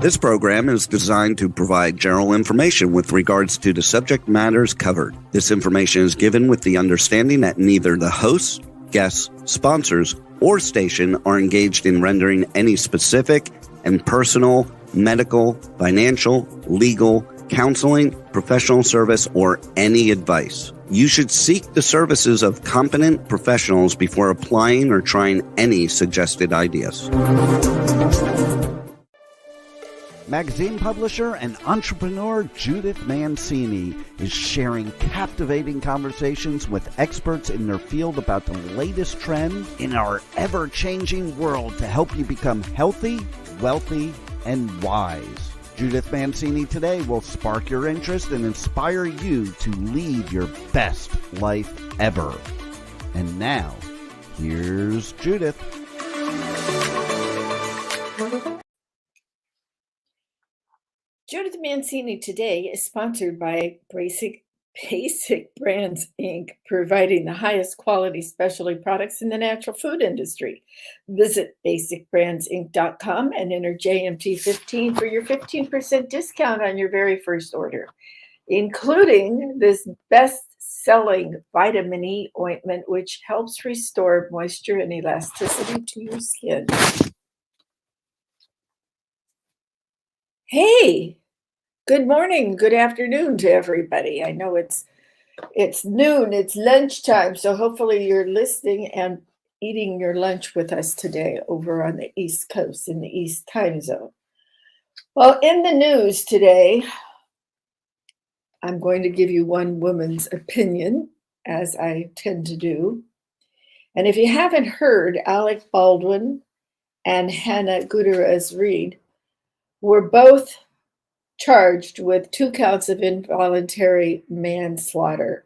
This program is designed to provide general information with regards to the subject matters covered. This information is given with the understanding that neither the hosts, guests, sponsors, or station are engaged in rendering any specific and personal, medical, financial, legal, counseling, professional service, or any advice. You should seek the services of competent professionals before applying or trying any suggested ideas. Magazine publisher and entrepreneur Judith Mancini is sharing captivating conversations with experts in their field about the latest trends in our ever-changing world to help you become healthy, wealthy, and wise. Judith Mancini Today will spark your interest and inspire you to lead your best life ever. And now, here's Judith. Judith Mancini Today is sponsored by Basic Brands, Inc., providing the highest quality specialty products in the natural food industry. Visit basicbrandsinc.com and enter JMT15 for your 15% discount on your very first order, including this best-selling vitamin E ointment, which helps restore moisture and elasticity to your skin. Hey! Good morning, good afternoon to everybody. I know it's noon, it's lunchtime, so hopefully you're listening and eating your lunch with us today over on the East Coast in the East time zone. Well, in the news today, I'm going to give you one woman's opinion, as I tend to do. And if you haven't heard, Alec Baldwin and Hannah Gutierrez-Reed were both charged with 2 counts of involuntary manslaughter.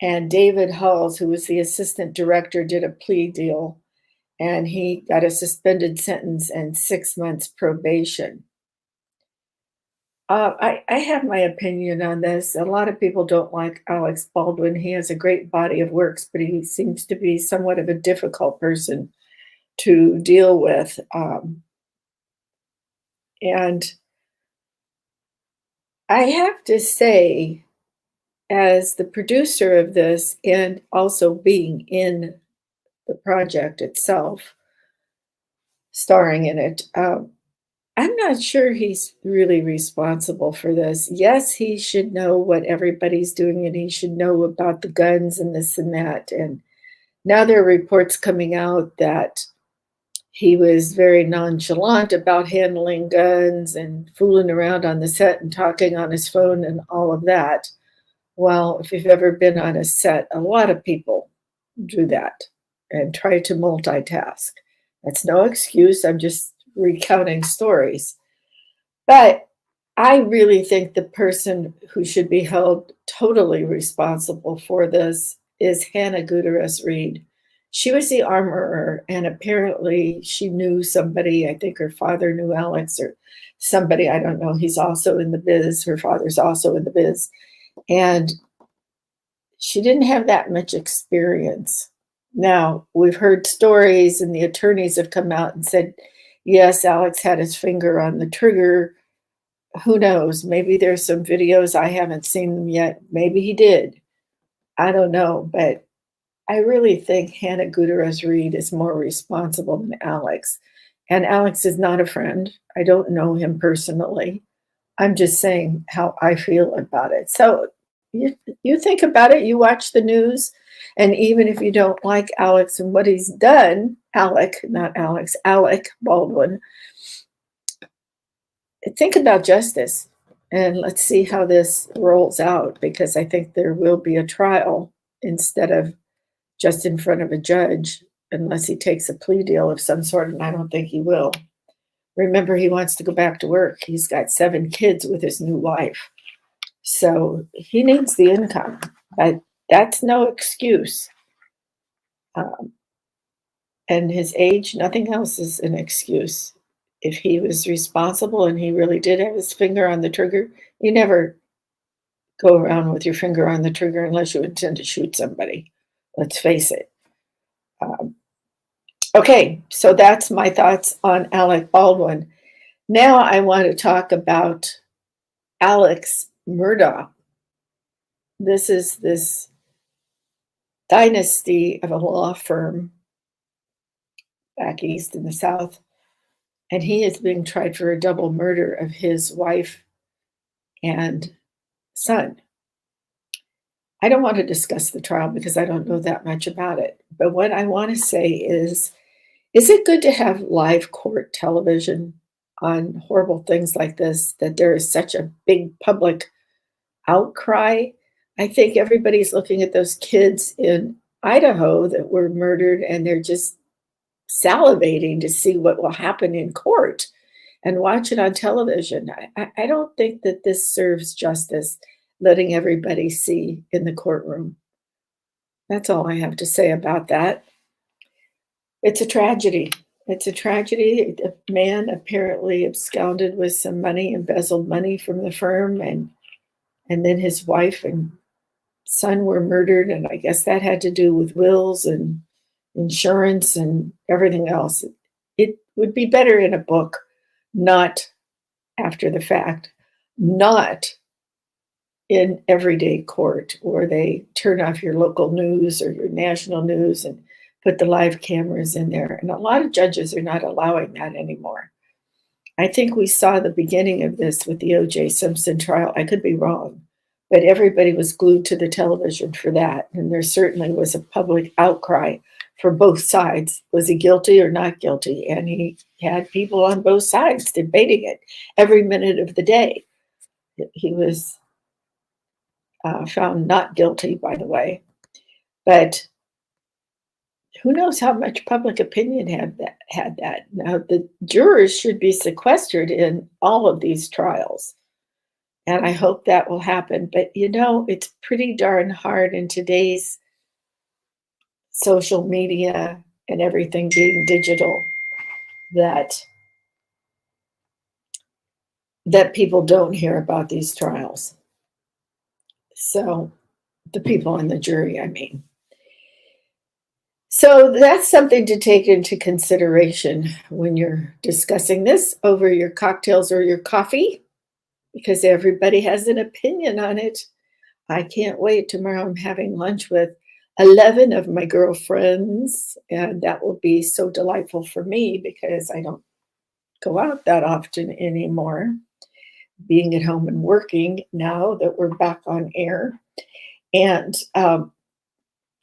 And David Halls, who was the assistant director, did a plea deal, and he got a suspended sentence and 6 months probation. I have my opinion on this. A lot of people don't like Alec Baldwin. He has a great body of works, but he seems to be somewhat of a difficult person to deal with. And I have to say, as the producer of this and also being in the project itself, starring in it, I'm not sure he's really responsible for this. Yes, he should know what everybody's doing and he should know about the guns and this and that. And now there are reports coming out that he was very nonchalant about handling guns and fooling around on the set and talking on his phone and all of that. Well, if you've ever been on a set, a lot of people do that and try to multitask. That's no excuse. I'm just recounting stories. But I really think the person who should be held totally responsible for this is Hannah Gutierrez-Reed. She was the armorer, and apparently she knew somebody. I think her father knew Alex or somebody. I don't know. He's also in the biz. Her father's also in the biz. And she didn't have that much experience. Now, we've heard stories, and the attorneys have come out and said, yes, Alex had his finger on the trigger. Who knows? Maybe there's some videos. I haven't seen them yet. Maybe he did. I don't know, but I really think Hannah Gutierrez-Reed is more responsible than Alex. And Alex is not a friend. I don't know him personally. I'm just saying how I feel about it. So you think about it, you watch the news, and even if you don't like Alex and what he's done, Alec Baldwin, think about justice. And let's see how this rolls out, because I think there will be a trial instead of just in front of a judge, unless he takes a plea deal of some sort, and I don't think he will. Remember, he wants to go back to work. He's got 7 kids with his new wife. So he needs the income, but that's no excuse. And his age, nothing else is an excuse. If he was responsible and he really did have his finger on the trigger, you never go around with your finger on the trigger unless you intend to shoot somebody. Let's face it. Okay, so that's my thoughts on Alec Baldwin. Now I want to talk about Alex Murdaugh. This is this dynasty of a law firm back east in the South, and he is being tried for a double murder of his wife and son. I don't want to discuss the trial because I don't know that much about it. But what I want to say is it good to have live court television on horrible things like this, that there is such a big public outcry? I think everybody's looking at those kids in Idaho that were murdered, and they're just salivating to see what will happen in court and watch it on television. I don't think that this serves justice, letting everybody see in the courtroom. That's all I have to say about that. It's a tragedy. It's a tragedy. The man apparently absconded with some money, embezzled money from the firm, and then his wife and son were murdered, and I guess that had to do with wills and insurance and everything else. It would be better in a book, not after the fact, not in everyday court where they turn off your local news or your national news and put the live cameras in there. And a lot of judges are not allowing that anymore. I think we saw the beginning of this with the O.J. Simpson trial. I could be wrong, but everybody was glued to the television for that. And there certainly was a public outcry for both sides. Was he guilty or not guilty? And he had people on both sides debating it every minute of the day. He was found not guilty, by the way. But who knows how much public opinion had that. Now, the jurors should be sequestered in all of these trials. And I hope that will happen. But, it's pretty darn hard in today's social media and everything being digital that people don't hear about these trials. So the people in the jury, I mean. So that's something to take into consideration when you're discussing this over your cocktails or your coffee, because everybody has an opinion on it. I can't wait. Tomorrow I'm having lunch with 11 of my girlfriends, and that will be so delightful for me because I don't go out that often anymore, being at home and working now that we're back on air. And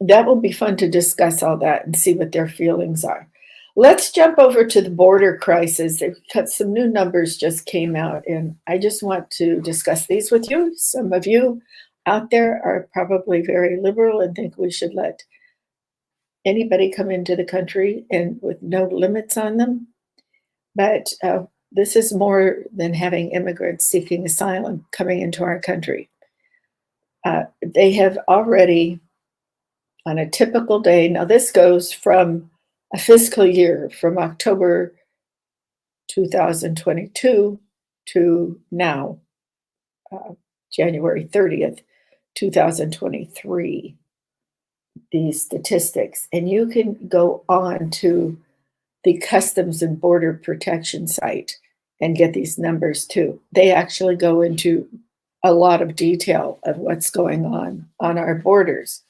that will be fun to discuss all that and see what their feelings are. Let's jump over to the border crisis. Some new numbers just came out, and I just want to discuss these with you. Some of you out there are probably very liberal and think we should let anybody come into the country and with no limits on them. But this is more than having immigrants seeking asylum coming into our country. They have already, on a typical day, now this goes from a fiscal year from October 2022 to now, January 30th, 2023, these statistics. And you can go on to the Customs and Border Protection site and get these numbers too. They actually go into a lot of detail of what's going on our borders.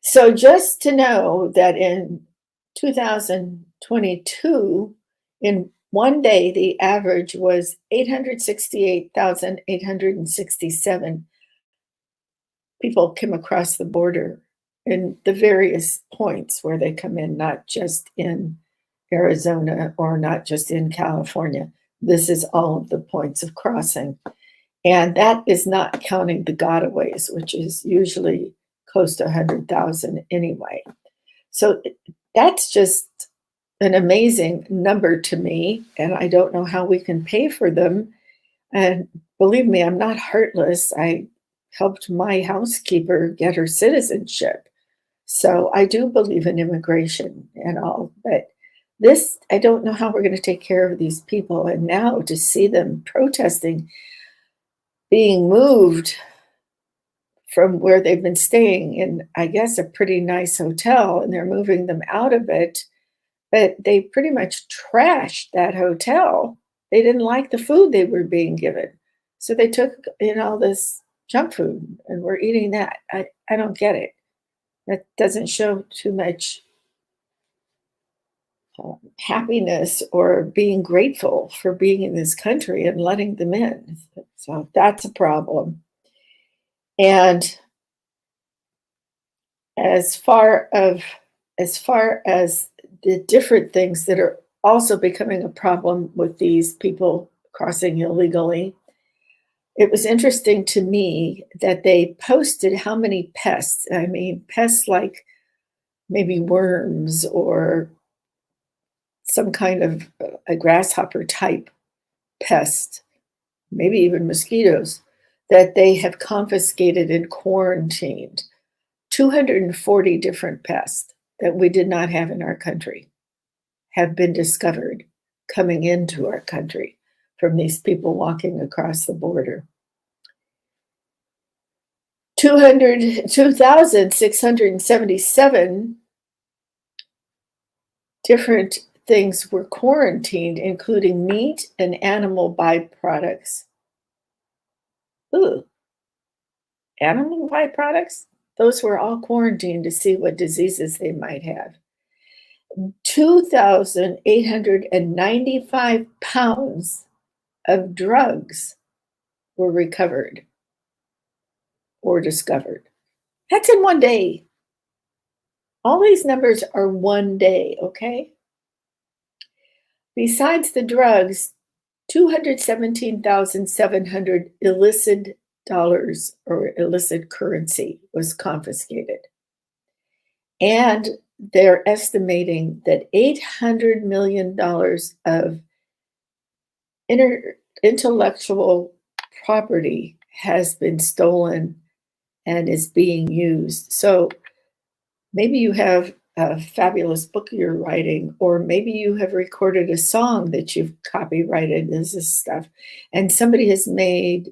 So just to know that in 2022, in one day, the average was 868,867 people came across the border in the various points where they come in, not just in Arizona or not just in California. This is all of the points of crossing. And that is not counting the gotaways, which is usually close to 100,000 anyway. So that's just an amazing number to me, and I don't know how we can pay for them. And believe me, I'm not heartless. I helped my housekeeper get her citizenship. So I do believe in immigration and all, but this, I don't know how we're going to take care of these people. And now to see them protesting, being moved from where they've been staying in, I guess, a pretty nice hotel, and they're moving them out of it. but they pretty much trashed that hotel. They didn't like the food they were being given. So they took in all this junk food and were eating that. I don't get it. That doesn't show too much happiness or being grateful for being in this country and letting them in. So that's a problem. And as far as the different things that are also becoming a problem with these people crossing illegally, it was interesting to me that they posted how many pests. I mean, pests like maybe worms or some kind of a grasshopper type pest, maybe even mosquitoes, that they have confiscated and quarantined. 240 different pests that we did not have in our country have been discovered coming into our country from these people walking across the border. 2,677 different things were quarantined, including meat and animal byproducts. Ooh, animal byproducts? Those were all quarantined to see what diseases they might have. 2,895 pounds of drugs were recovered or discovered. That's in one day. All these numbers are one day, okay? Besides the drugs, 217,700 illicit dollars or illicit currency was confiscated. And they're estimating that $800 million of intellectual property has been stolen and is being used. So maybe you have a fabulous book you're writing, or maybe you have recorded a song that you've copyrighted. This is stuff. And somebody has made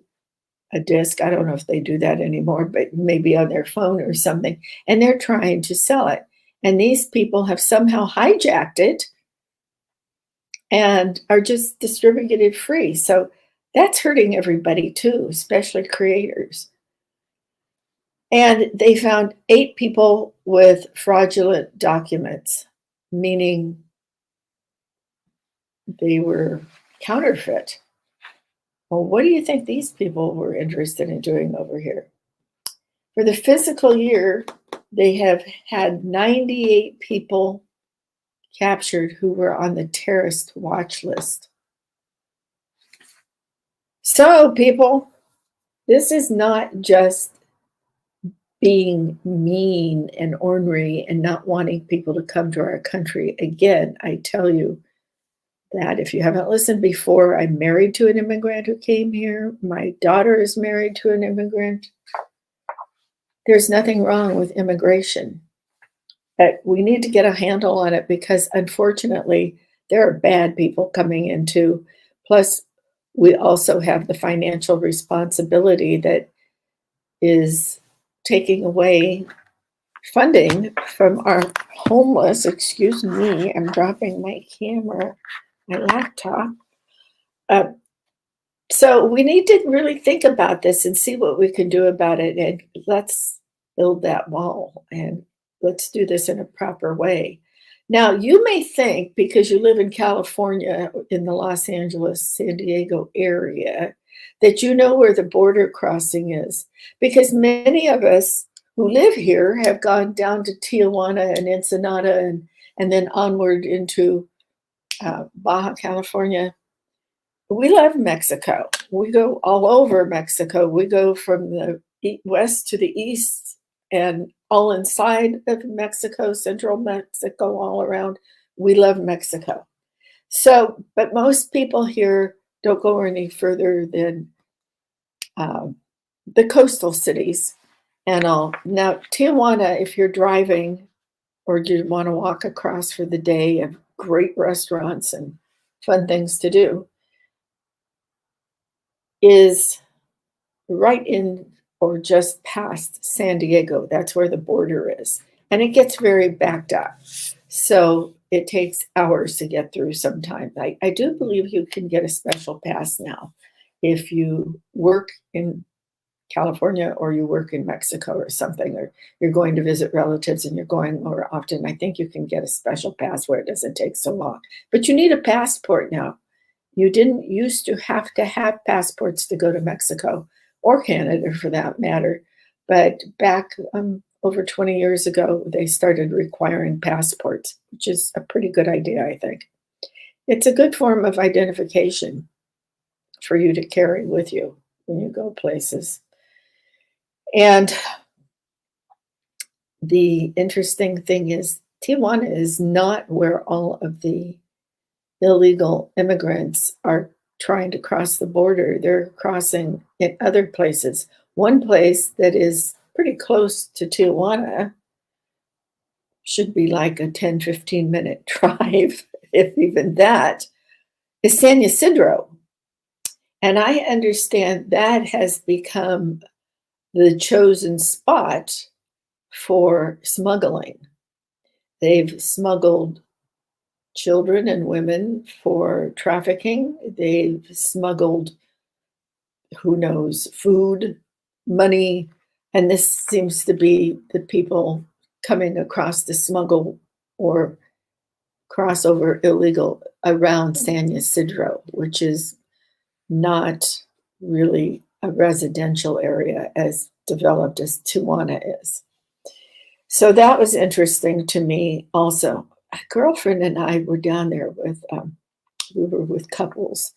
a disc. I don't know if they do that anymore, but maybe on their phone or something. And they're trying to sell it. And these people have somehow hijacked it and are just distributing it free. So that's hurting everybody too, especially creators. And they found 8 people with fraudulent documents, meaning they were counterfeit. Well, what do you think these people were interested in doing over here? For the fiscal year, they have had 98 people captured who were on the terrorist watch list. So, people, this is not just being mean and ornery and not wanting people to come to our country. Again, I tell you that if you haven't listened before, I'm married to an immigrant who came here. My daughter is married to an immigrant. There's nothing wrong with immigration, but we need to get a handle on it because unfortunately, there are bad people coming in too. Plus, we also have the financial responsibility that is taking away funding from our homeless. Excuse me, I'm dropping my camera, my laptop. So we need to really think about this and see what we can do about it. And let's build that wall and let's do this in a proper way. Now, you may think because you live in California, in the Los Angeles, San Diego area, that you know where the border crossing is, because many of us who live here have gone down to Tijuana and Ensenada and then onward into Baja California. We love Mexico. We go all over Mexico. We go from the west to the east and all inside of Mexico, central Mexico, all around. We love Mexico. So, but most people here don't go any further than the coastal cities and all. Now, Tijuana, if you're driving or you want to walk across for the day, have great restaurants and fun things to do, is right in or just past San Diego. That's where the border is. And it gets very backed up. So it takes hours to get through sometimes. I do believe you can get a special pass now if you work in California or you work in Mexico or something, or you're going to visit relatives and you're going more often. I think you can get a special pass where it doesn't take so long. But you need a passport now. You didn't used to have passports to go to Mexico or Canada for that matter. But back over 20 years ago, they started requiring passports, which is a pretty good idea, I think. It's a good form of identification for you to carry with you when you go places. And the interesting thing is, Tijuana is not where all of the illegal immigrants are trying to cross the border. They're crossing in other places. One place that is pretty close to Tijuana, should be like a 10-15 minute drive, if even that, is San Ysidro. And I understand that has become the chosen spot for smuggling. They've smuggled children and women for trafficking. They've smuggled, who knows, food, money, and this seems to be the people coming across the smuggle or crossover illegal around San Ysidro, which is not really a residential area as developed as Tijuana is. So that was interesting to me also. A girlfriend and I were down there we were with couples,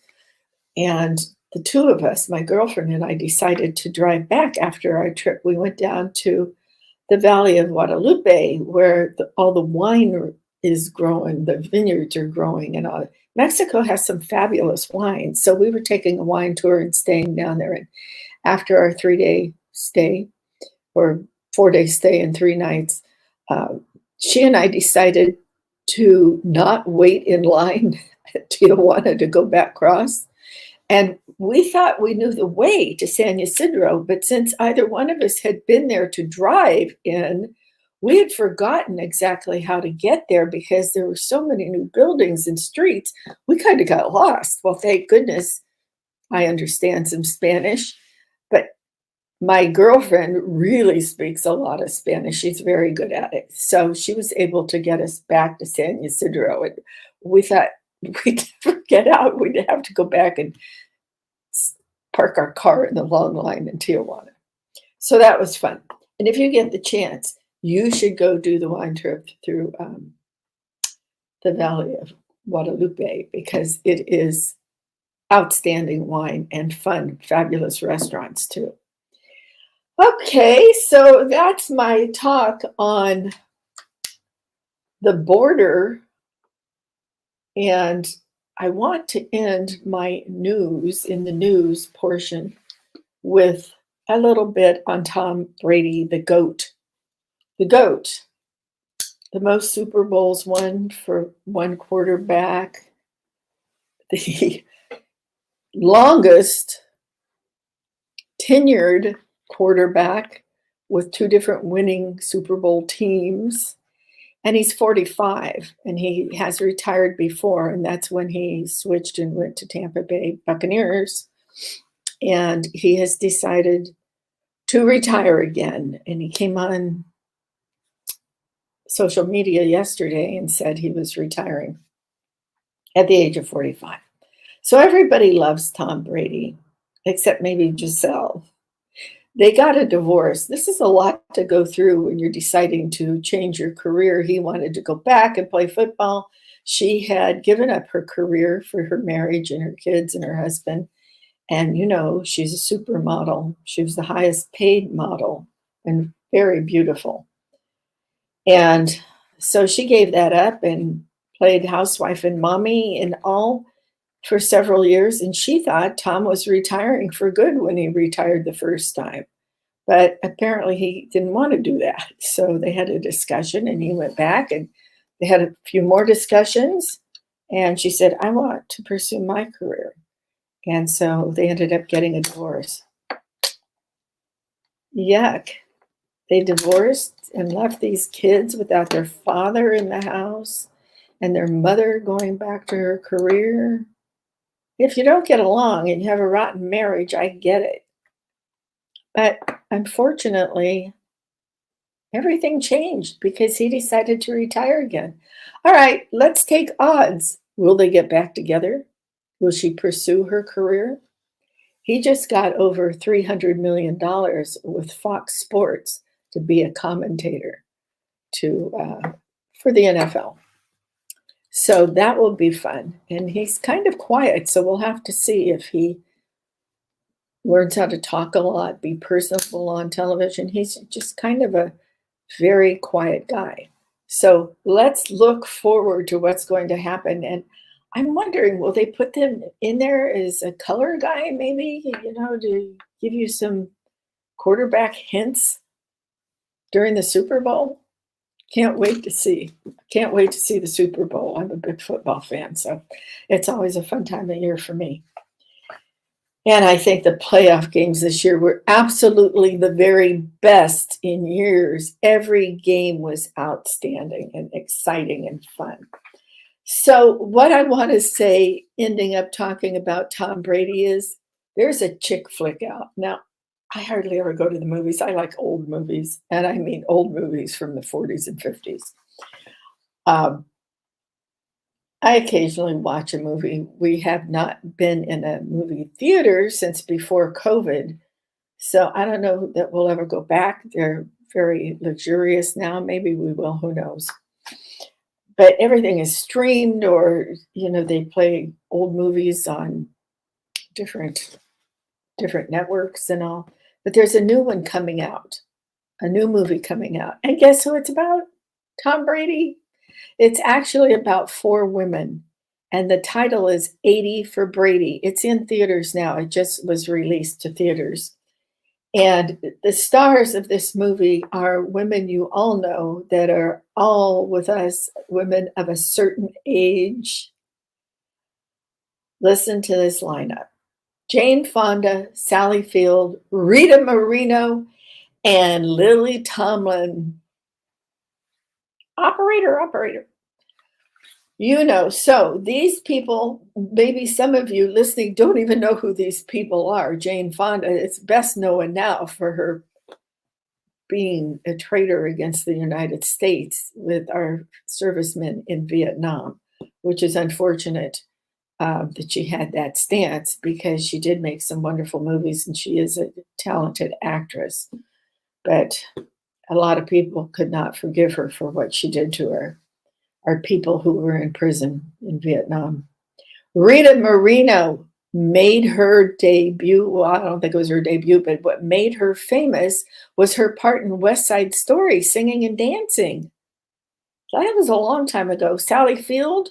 and the two of us, my girlfriend and I, decided to drive back after our trip. We went down to the Valley of Guadalupe, where all the wine is growing, the vineyards are growing, and all. Mexico has some fabulous wines. So we were taking a wine tour and staying down there. And after our 3-day stay, or 4-day stay and 3 nights, she and I decided to not wait in line at Tijuana to go back across. And we thought we knew the way to San Ysidro, but since either one of us had been there to drive in, we had forgotten exactly how to get there because there were so many new buildings and streets. We kind of got lost. Well, thank goodness I understand some Spanish, but my girlfriend really speaks a lot of Spanish. She's very good at it. So she was able to get us back to San Ysidro. And we thought we'd never get out. We'd have to go back and park our car in the long line in Tijuana. So that was fun. And if you get the chance, you should go do the wine trip through the Valley of Guadalupe, because it is outstanding wine and fun, fabulous restaurants too. Okay, so that's my talk on the border. And I want to end my news in the news portion with a little bit on Tom Brady, the GOAT. The GOAT, the most Super Bowls won for one quarterback, the longest tenured quarterback with 2 different winning Super Bowl teams. And he's 45, and he has retired before, and that's when he switched and went to Tampa Bay Buccaneers. And he has decided to retire again. And he came on social media yesterday and said he was retiring at the age of 45. So everybody loves Tom Brady, except maybe Giselle. They got a divorce. This is a lot to go through when you're deciding to change your career. He wanted to go back and play football. She had given up her career for her marriage and her kids and her husband. And, you know, she's a supermodel. She was the highest paid model and very beautiful. And so she gave that up and played housewife and mommy and all for several years. And she thought Tom was retiring for good when he retired the first time. But apparently he didn't want to do that. So they had a discussion and he went back and they had a few more discussions. And she said, I want to pursue my career. And so they ended up getting a divorce. Yuck. They divorced and left these kids without their father in the house and their mother going back to her career. If you don't get along and you have a rotten marriage, I get it. But unfortunately, everything changed because he decided to retire again. All right, let's take odds. Will they get back together? Will she pursue her career? He just got over $300 million with Fox Sports to be a commentator for the NFL. So that will be fun. And he's kind of quiet, so we'll have to see if he learns how to talk a lot, be personable on television. He's just kind of a very quiet guy. So let's look forward to what's going to happen. And I'm wondering, will they put them in there as a color guy, maybe, to give you some quarterback hints during the Super Bowl? Can't wait to see. Can't wait to see the Super Bowl. I'm a big football fan, so it's always a fun time of year for me. And I think the playoff games this year were absolutely the very best in years. Every game was outstanding and exciting and fun. So what I want to say, ending up talking about Tom Brady, is there's a chick flick out. Now, I hardly ever go to the movies. I like old movies, and I mean old movies from the 40s and 50s. I occasionally watch a movie. We have not been in a movie theater since before COVID, so I don't know that we'll ever go back. They're very luxurious now. Maybe we will, who knows. But everything is streamed, or, they play old movies on different networks and all. But there's a new one coming out, a new movie coming out. And guess who it's about? Tom Brady. It's actually about 4 women, and the title is 80 for Brady. It's in theaters now. It just was released to theaters. And the stars of this movie are women you all know that are all with us, women of a certain age. Listen to this lineup: Jane Fonda, Sally Field, Rita Moreno, and Lily Tomlin. Operator. So these people, maybe some of you listening don't even know who these people are. Jane Fonda is best known now for her being a traitor against the United States with our servicemen in Vietnam, which is unfortunate that she had that stance, because she did make some wonderful movies and she is a talented actress. But a lot of people could not forgive her for what she did to our people who were in prison in Vietnam. Rita Moreno made her debut. Well, I don't think it was her debut, but what made her famous was her part in West Side Story, singing and dancing. That was a long time ago. Sally Field,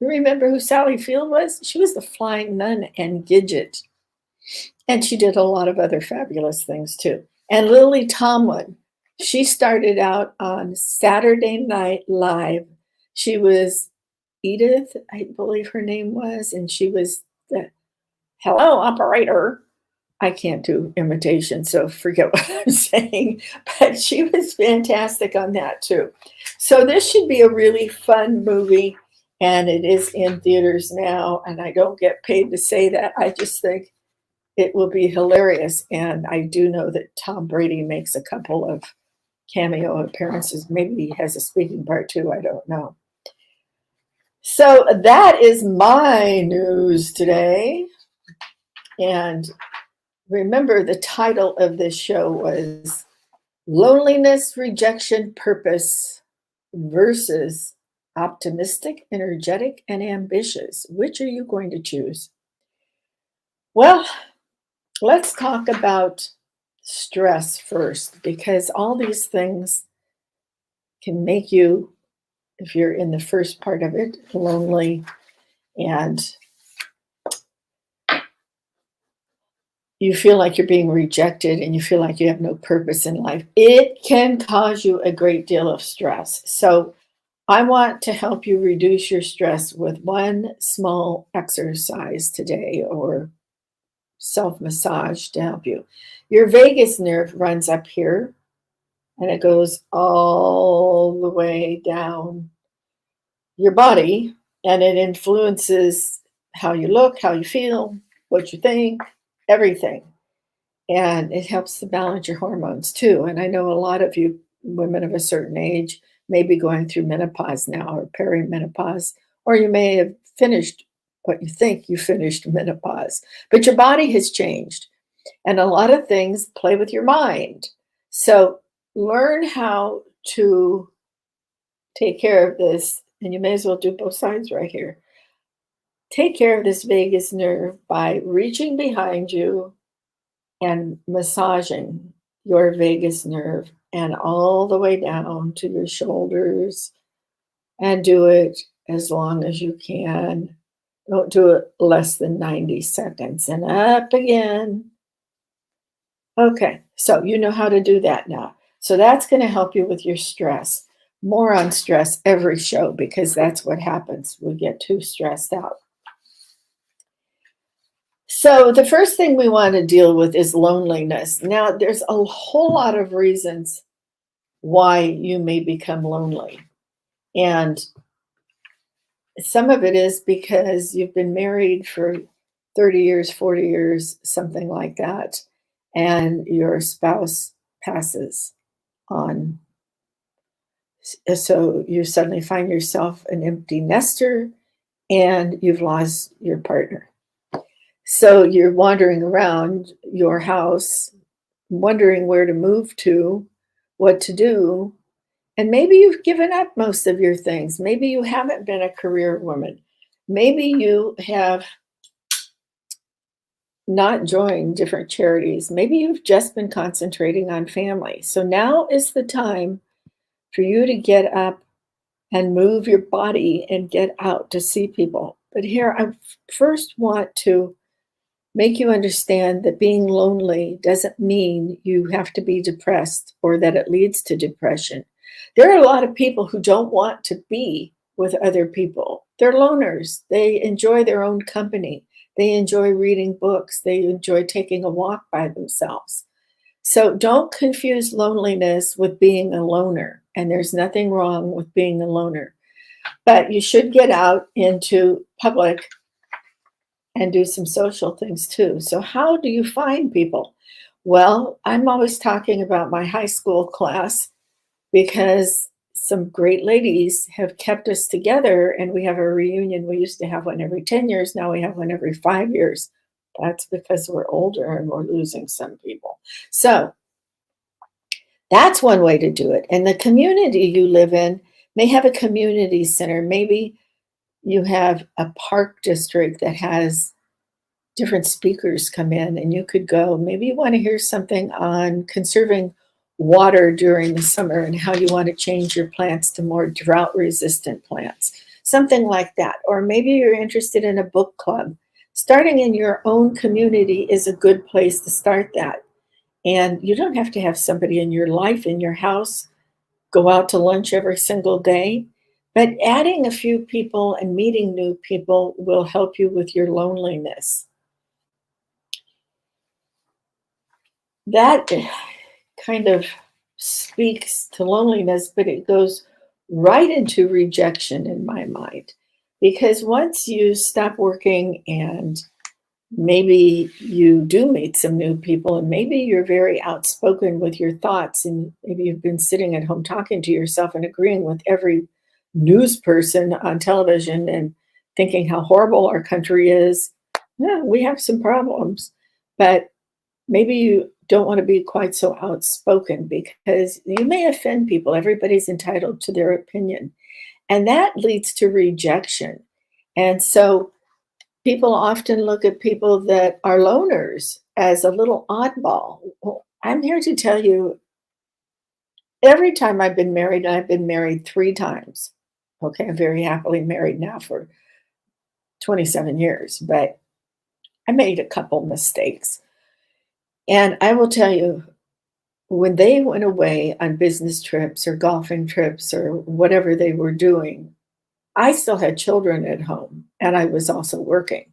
you remember who Sally Field was? She was the Flying Nun and Gidget. And she did a lot of other fabulous things too. And Lily Tomlin, she started out on Saturday Night Live. She was Edith, I believe her name was, and she was the hello operator. I can't do imitation, so forget what I'm saying, but she was fantastic on that too. So this should be a really fun movie, and it is in theaters now, and I don't get paid to say that. I just think it will be hilarious, and I do know that Tom Brady makes a couple of cameo appearances. Maybe he has a speaking part too, I don't know. So that is my news today. And remember, the title of this show was Loneliness, Rejection, Purpose versus Optimistic, Energetic, and Ambitious. Which are you going to choose? Well, let's talk about stress first, because all these things can make you, if you're in the first part of it, lonely, and you feel like you're being rejected and you feel like you have no purpose in life. It can cause you a great deal of stress. So I want to help you reduce your stress with one small exercise today, or self-massage to help you. Your vagus nerve runs up here, and it goes all the way down your body, and it influences how you look, how you feel, what you think, everything. And it helps to balance your hormones too. And I know a lot of you women of a certain age may be going through menopause now or perimenopause, or you may have finished what you think you finished menopause, but your body has changed. And a lot of things play with your mind. So learn how to take care of this. And you may as well do both sides right here. Take care of this vagus nerve by reaching behind you and massaging your vagus nerve and all the way down to your shoulders, and do it as long as you can. Don't do it less than 90 seconds. And up again. Okay, so you know how to do that now. So that's going to help you with your stress. More on stress every show, because that's what happens. We get too stressed out. So the first thing we want to deal with is loneliness. Now, there's a whole lot of reasons why you may become lonely. And some of it is because you've been married for 30 years, 40 years, something like that, and your spouse passes on. So you suddenly find yourself an empty nester and you've lost your partner. So you're wandering around your house, wondering where to move to, what to do. And maybe you've given up most of your things. Maybe you haven't been a career woman. Maybe you have not joined different charities. Maybe you've just been concentrating on family. So now is the time for you to get up and move your body and get out to see people. But here, I first want to make you understand that being lonely doesn't mean you have to be depressed or that it leads to depression. There are a lot of people who don't want to be with other people. They're loners. They enjoy their own company. They enjoy reading books. They enjoy taking a walk by themselves. So don't confuse loneliness with being a loner. And there's nothing wrong with being a loner. But you should get out into public and do some social things too. So how do you find people? Well, I'm always talking about my high school class because some great ladies have kept us together, and we have a reunion. We used to have one every 10 years. Now we have one every 5 years. That's because we're older and we're losing some people. So that's one way to do it. And the community you live in may have a community center. Maybe you have a park district that has different speakers come in and you could go. Maybe you want to hear something on conserving water during the summer and how you want to change your plants to more drought resistant plants, something like that. Or maybe you're interested in a book club. Starting in your own community is a good place to start that. And you don't have to have somebody in your life, in your house, go out to lunch every single day. But adding a few people and meeting new people will help you with your loneliness. That kind of speaks to loneliness, but it goes right into rejection in my mind. Because once you stop working and maybe you do meet some new people, and maybe you're very outspoken with your thoughts, and maybe you've been sitting at home talking to yourself and agreeing with every news person on television and thinking how horrible our country is. Yeah, we have some problems, but maybe you don't want to be quite so outspoken because you may offend people. Everybody's entitled to their opinion, and that leads to rejection. And so people often look at people that are loners as a little oddball. Well, I'm here to tell you, every time I've been married, and I've been married 3 times. Okay, I'm very happily married now for 27 years, but I made a couple mistakes. And I will tell you, when they went away on business trips or golfing trips or whatever they were doing, I still had children at home and I was also working.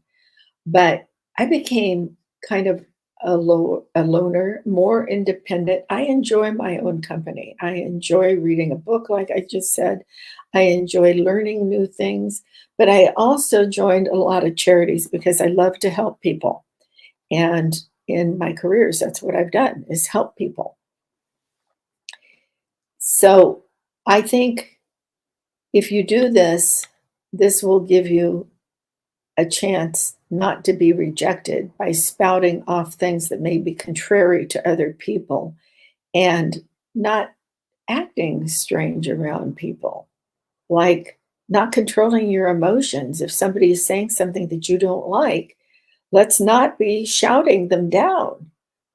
But I became kind of a loner, more independent. I enjoy my own company. I enjoy reading a book, like I just said. I enjoy learning new things, but I also joined a lot of charities because I love to help people. And in my careers, that's what I've done, is help people. So I think if you do this, this will give you a chance not to be rejected by spouting off things that may be contrary to other people and not acting strange around people, like not controlling your emotions. If somebody is saying something that you don't like, let's not be shouting them down.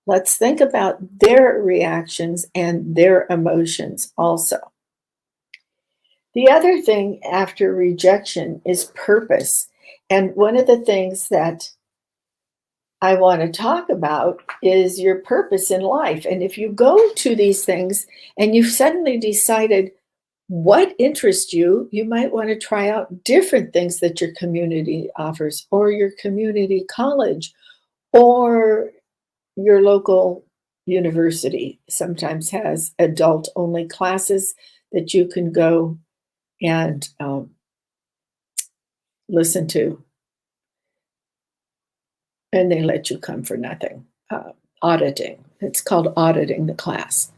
Let's think about their reactions and their emotions also. The other thing after rejection is purpose. And one of the things that I want to talk about is your purpose in life. And if you go to these things and you've suddenly decided what interests you, you might want to try out different things that your community offers, or your community college, or your local university sometimes has adult only classes that you can go and listen to, and they let you come for nothing. Auditing, it's called auditing the class.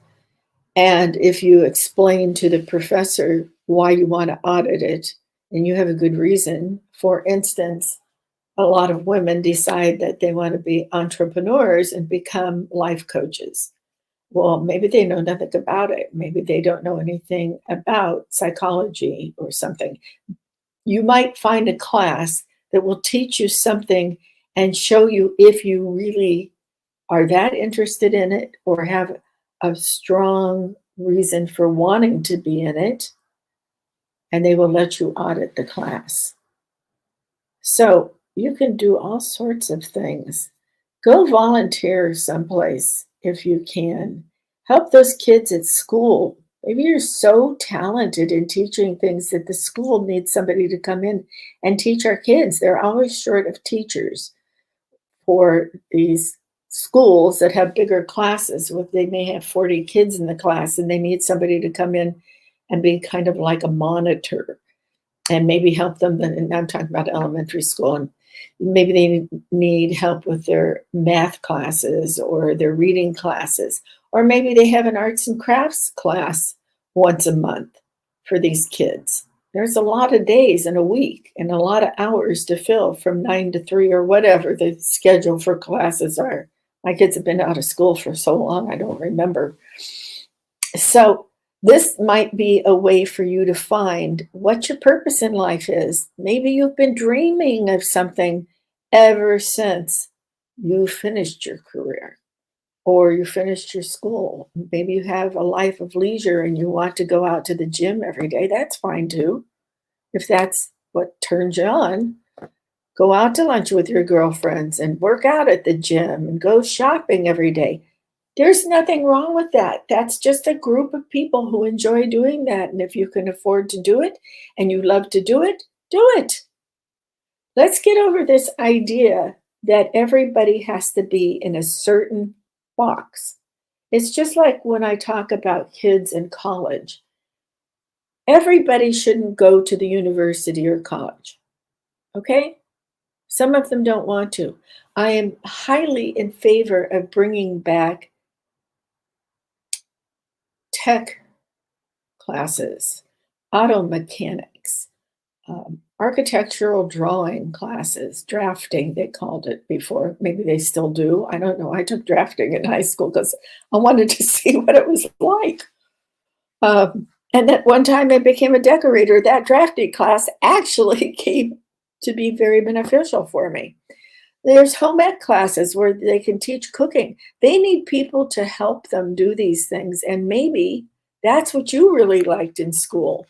And if you explain to the professor why you want to audit it, and you have a good reason, for instance, a lot of women decide that they want to be entrepreneurs and become life coaches. Well, maybe they know nothing about it. Maybe they don't know anything about psychology or something. You might find a class that will teach you something and show you if you really are that interested in it or have a strong reason for wanting to be in it, and they will let you audit the class. So you can do all sorts of things. Go volunteer someplace if you can. Help those kids at school. Maybe you're so talented in teaching things that the school needs somebody to come in and teach our kids. They're always short of teachers for these schools that have bigger classes. They may have 40 kids in the class and they need somebody to come in and be kind of like a monitor and maybe help them. And I'm talking about elementary school, and maybe they need help with their math classes or their reading classes, or maybe they have an arts and crafts class once a month for these kids. There's a lot of days in a week and a lot of hours to fill from 9 to 3 or whatever the schedule for classes are. My kids have been out of school for so long, I don't remember. So this might be a way for you to find what your purpose in life is. Maybe you've been dreaming of something ever since you finished your career or you finished your school. Maybe you have a life of leisure and you want to go out to the gym every day. That's fine too. If that's what turns you on, go out to lunch with your girlfriends and work out at the gym and go shopping every day. There's nothing wrong with that. That's just a group of people who enjoy doing that. And if you can afford to do it and you love to do it, do it. Let's get over this idea that everybody has to be in a certain box. It's just like when I talk about kids in college. Everybody shouldn't go to the university or college, okay? Some of them don't want to. I am highly in favor of bringing back tech classes, auto mechanics, architectural drawing classes, drafting, they called it before. Maybe they still do. I don't know. I took drafting in high school because I wanted to see what it was like. And at one time I became a decorator. That drafting class actually came to be very beneficial for me. There's home ec classes where they can teach cooking. They need people to help them do these things. And maybe that's what you really liked in school.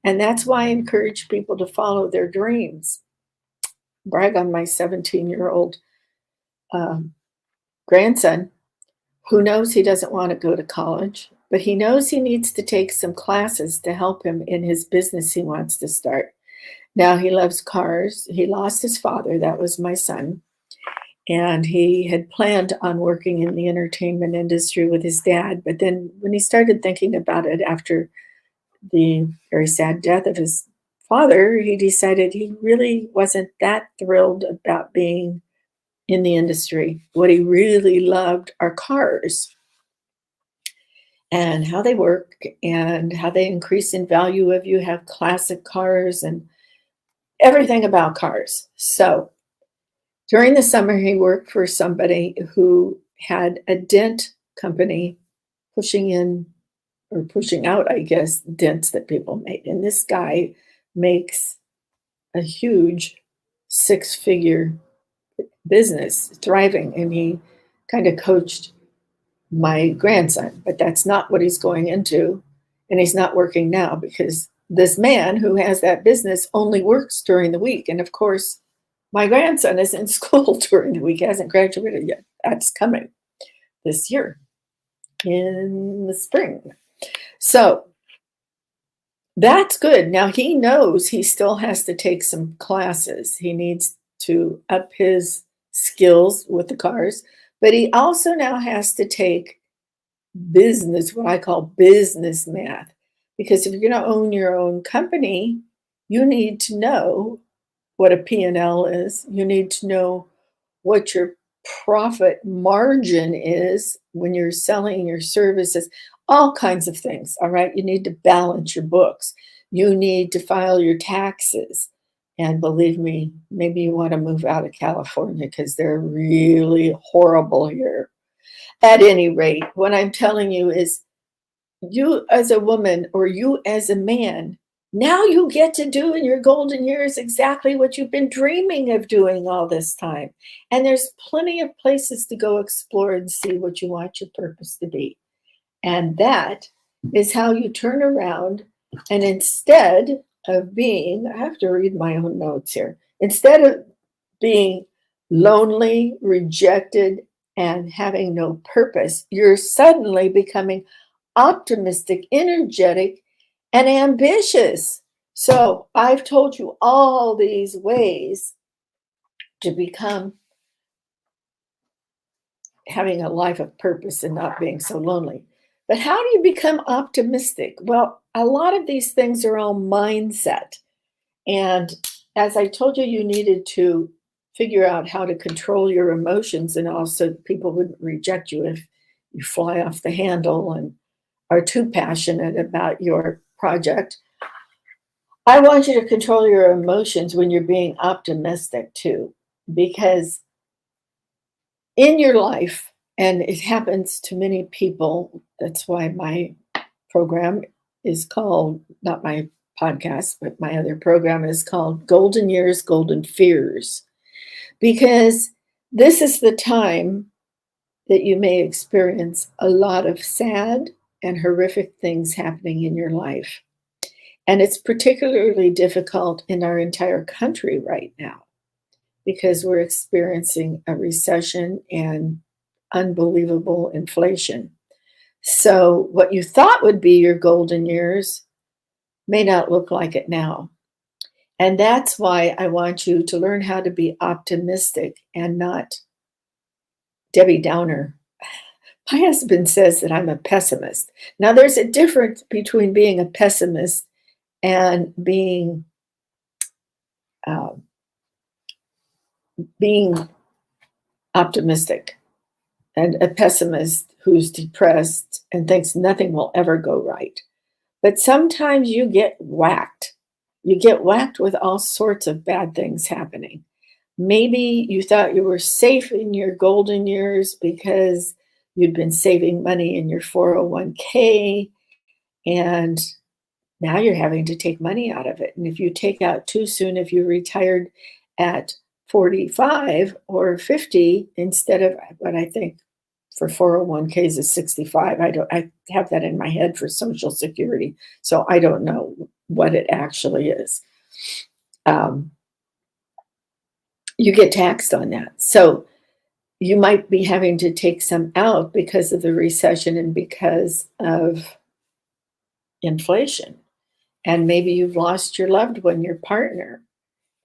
And that's why I encourage people to follow their dreams. Brag on my 17-year-old grandson who knows he doesn't want to go to college, but he knows he needs to take some classes to help him in his business he wants to start. Now he loves cars. He lost his father. That was my son. And he had planned on working in the entertainment industry with his dad. But then when he started thinking about it after the very sad death of his father, he decided he really wasn't that thrilled about being in the industry. What he really loved are cars and how they work and how they increase in value if you have classic cars and everything about cars. So during the summer, he worked for somebody who had a dent company pushing in or pushing out, I guess, dents that people made. And this guy makes a huge six-figure business, thriving. And he kind of coached my grandson, but that's not what he's going into. And he's not working now because this man who has that business only works during the week. And of course, my grandson is in school during the week. He hasn't graduated yet. That's coming this year in the spring. So that's good. Now he knows he still has to take some classes. He needs to up his skills with the cars, but he also now has to take business, what I call business math. Because if you're going to own your own company, you need to know what a P&L is. You need to know what your profit margin is when you're selling your services, all kinds of things. All right. You need to balance your books. You need to file your taxes. And believe me, maybe you want to move out of California because they're really horrible here. At any rate, what I'm telling you is you as a woman or you as a man, now you get to do in your golden years exactly what you've been dreaming of doing all this time. And there's plenty of places to go explore and see what you want your purpose to be. And that is how you turn around and instead of being, I have to read my own notes here, instead of being lonely, rejected, and having no purpose, you're suddenly becoming optimistic, energetic, and ambitious. So I've told you all these ways to become having a life of purpose and not being so lonely. But how do you become optimistic? Well, a lot of these things are all mindset. And as I told you, you needed to figure out how to control your emotions, and also people wouldn't reject you if you fly off the handle and are too passionate about your project. I want you to control your emotions when you're being optimistic too, because in your life, and it happens to many people, that's why my program is called, not my podcast, but my other program is called Golden Years, Golden Fears, because this is the time that you may experience a lot of sad and horrific things happening in your life. And it's particularly difficult in our entire country right now because we're experiencing a recession and unbelievable inflation. So, what you thought would be your golden years may not look like it now. And that's why I want you to learn how to be optimistic and not Debbie Downer. My husband says that I'm a pessimist. Now, there's a difference between being a pessimist and being optimistic. And a pessimist who's depressed and thinks nothing will ever go right. But sometimes you get whacked. You get whacked with all sorts of bad things happening. Maybe you thought you were safe in your golden years because you'd been saving money in your 401k, and now you're having to take money out of it. And if you take out too soon, if you retired at 45 or 50 instead of what I think for 401ks is 65. I have that in my head for Social Security, so I don't know what it actually is. You get taxed on that. So you might be having to take some out because of the recession and because of inflation. And maybe you've lost your loved one, your partner,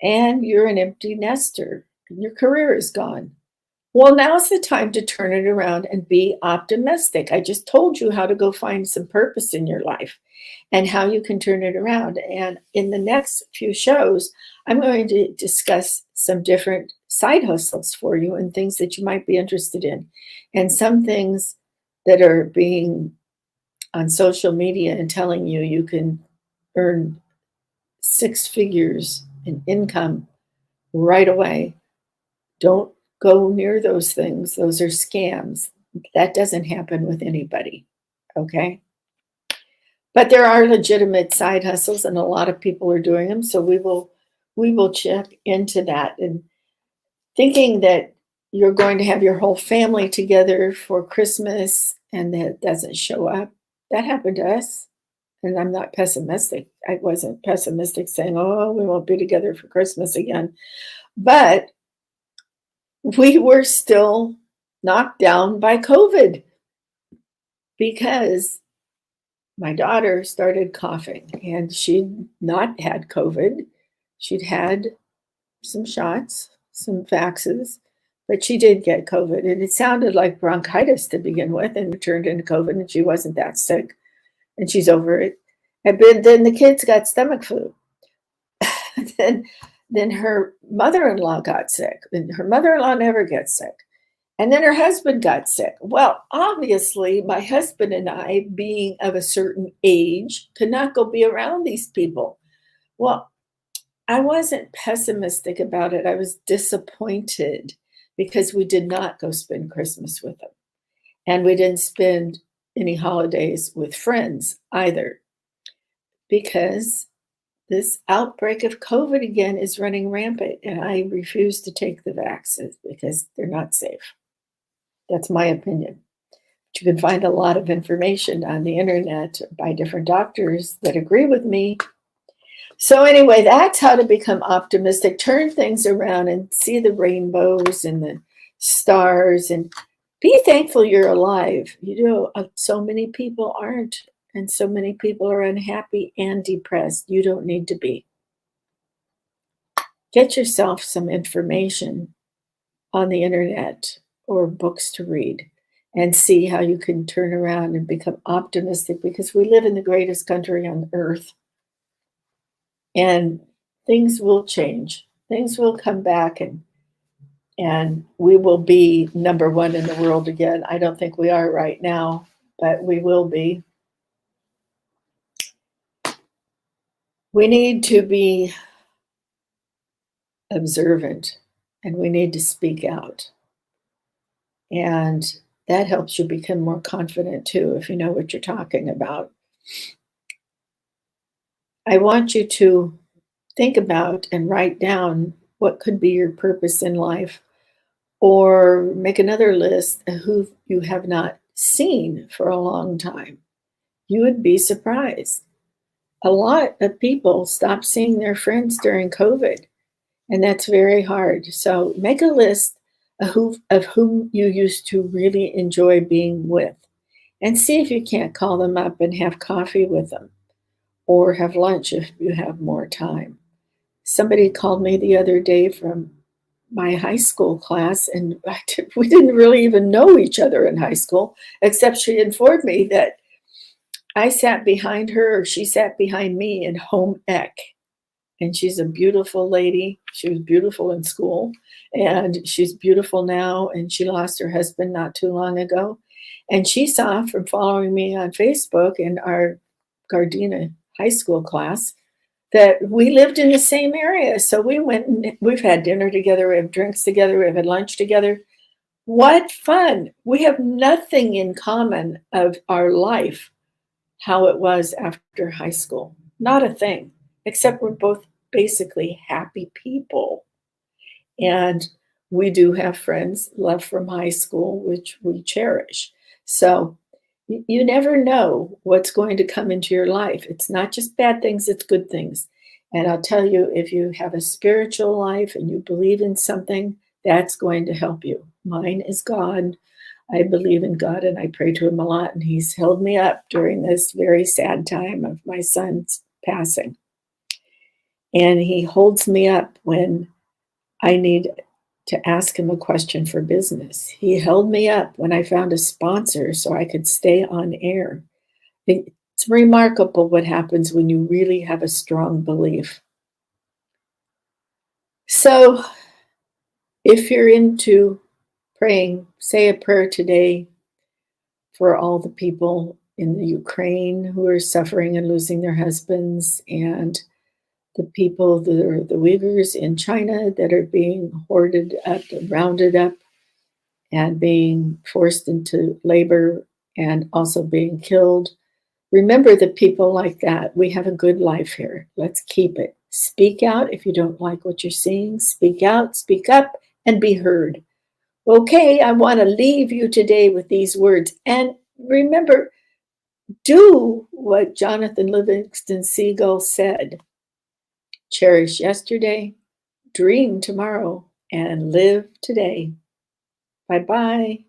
and you're an empty nester. Your career is gone. Well, now's the time to turn it around and be optimistic. I just told you how to go find some purpose in your life and how you can turn it around. And in the next few shows, I'm going to discuss some different side hustles for you and things that you might be interested in, and some things that are being on social media and telling you you can earn six figures in income right away. Don't go near those things. Those are scams. That doesn't happen with anybody. Okay. But there are legitimate side hustles and a lot of people are doing them. So we will check into that, and thinking that you're going to have your whole family together for Christmas and that doesn't show up. That happened to us. And I'm not pessimistic. I wasn't pessimistic saying, oh, we won't be together for Christmas again. But we were still knocked down by COVID because my daughter started coughing and she'd not had COVID. She'd had some shots, some vaxes, but she did get COVID. And it sounded like bronchitis to begin with, and it turned into COVID, and she wasn't that sick. And she's over it. And then the kids got stomach flu. then her mother-in-law got sick. And her mother-in-law never gets sick. And then her husband got sick. Well, obviously, my husband and I, being of a certain age, could not go be around these people. Well, I wasn't pessimistic about it. I was disappointed because we did not go spend Christmas with them. And we didn't spend any holidays with friends either, because this outbreak of COVID again is running rampant, and I refuse to take the vaccines because they're not safe. That's my opinion. But you can find a lot of information on the internet by different doctors that agree with me. So anyway, that's how to become optimistic, turn things around and see the rainbows and the stars and be thankful you're alive. You know, so many people aren't, and so many people are unhappy and depressed. You don't need to be. Get yourself some information on the internet or books to read and see how you can turn around and become optimistic, because we live in the greatest country on earth. And things will change. Things will come back, and we will be number one in the world again. I don't think we are right now, but we will be. We need to be observant, and we need to speak out. And that helps you become more confident too, if you know what you're talking about. I want you to think about and write down what could be your purpose in life, or make another list of who you have not seen for a long time. You would be surprised. A lot of people stopped seeing their friends during COVID, and that's very hard. So make a list of whom you used to really enjoy being with, and see if you can't call them up and have coffee with them or have lunch if you have more time. Somebody called me the other day from my high school class, and we didn't really even know each other in high school, except she informed me that I sat behind her, or she sat behind me in home ec. And she's a beautiful lady. She was beautiful in school, and she's beautiful now. And she lost her husband not too long ago. And she saw from following me on Facebook in our Gardena high school class that we lived in the same area. So we went and we've had dinner together, we have drinks together, we've had lunch together. What fun. We have nothing in common of our life, how it was after high school. Not a thing, except we're both basically happy people. And we do have friends left from high school, which we cherish. So you never know what's going to come into your life. It's not just bad things, it's good things. And I'll tell you, if you have a spiritual life and you believe in something, that's going to help you. Mine is God. I believe in God and I pray to him a lot. And he's held me up during this very sad time of my son's passing. And he holds me up when I need to ask him a question for business. He held me up when I found a sponsor so I could stay on air. It's remarkable what happens when you really have a strong belief. So if you're into praying, say a prayer today for all the people in the Ukraine who are suffering and losing their husbands, and the people that are the Uyghurs in China that are being hoarded up, rounded up, and being forced into labor and also being killed. Remember the people like that. We have a good life here. Let's keep it. Speak out if you don't like what you're seeing. Speak out, speak up, and be heard. Okay, I want to leave you today with these words. And remember, do what Jonathan Livingston Seagull said. Cherish yesterday, dream tomorrow, and live today. Bye-bye.